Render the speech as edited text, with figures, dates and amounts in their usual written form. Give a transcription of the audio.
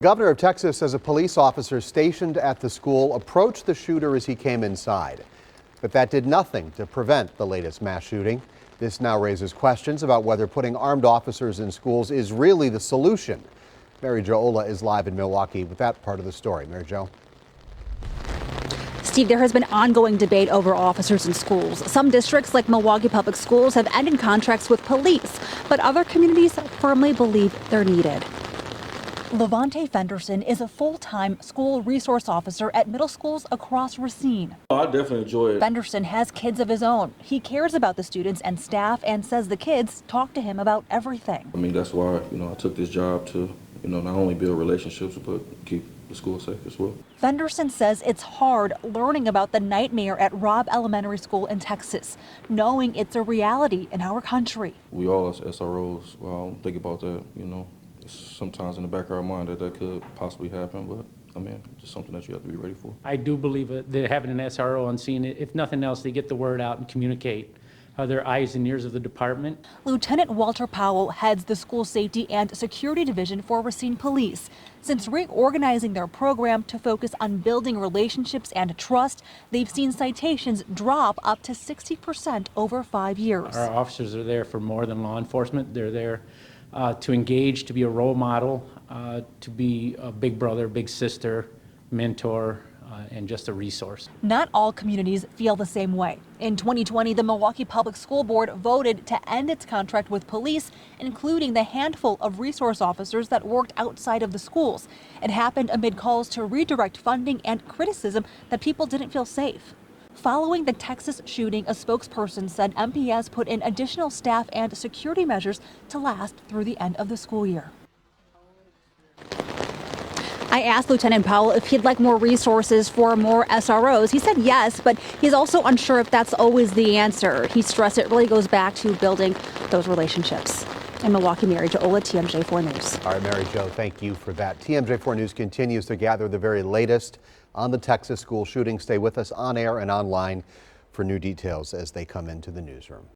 Governor of Texas says a police officer stationed at the school approached the shooter as he came inside. But that did nothing to prevent the latest mass shooting. This now raises questions about whether putting armed officers in schools is really the solution. Mary Jo Ola is live in Milwaukee with that part of the story. Mary Jo. Steve, there has been ongoing debate over officers in schools. Some districts, like Milwaukee Public Schools, have ended contracts with police, but other communities firmly believe they're needed. Levante Fenderson is a full-time school resource officer at middle schools across Racine. I definitely enjoy it. Fenderson has kids of his own. He cares about the students and staff and says the kids talk to him about everything. I mean, that's why, I took this job to, not only build relationships, but keep the school safe as well. Fenderson says it's hard learning about the nightmare at Robb Elementary School in Texas, knowing it's a reality in our country. We all as SROs think about that, sometimes in the back of our mind that could possibly happen, but it's something that you have to be ready for. I do believe that having an SRO on scene, if nothing else, they get the word out and communicate. They're eyes and ears of the department. Lieutenant Walter Powell heads the School Safety and Security Division for Racine Police. Since reorganizing their program to focus on building relationships and trust, they've seen citations drop up to 60% over 5 years. Our officers are there for more than law enforcement. They're there to engage, to be a role model, to be a big brother, big sister, mentor, and just a resource. Not all communities feel the same way. In 2020, the Milwaukee Public School Board voted to end its contract with police, including the handful of resource officers that worked outside of the schools. It happened amid calls to redirect funding and criticism that people didn't feel safe. Following the Texas shooting, a spokesperson said MPS put in additional staff and security measures to last through the end of the school year. I asked Lieutenant Powell if he'd like more resources for more SROs. He said yes, but he's also unsure if that's always the answer. He stressed it really goes back to building those relationships. In Milwaukee, Mary Jo Ola, TMJ4 News. All right, Mary Jo, thank you for that. TMJ4 News continues to gather the very latest on the Texas school shooting. Stay with us on air and online for new details as they come into the newsroom.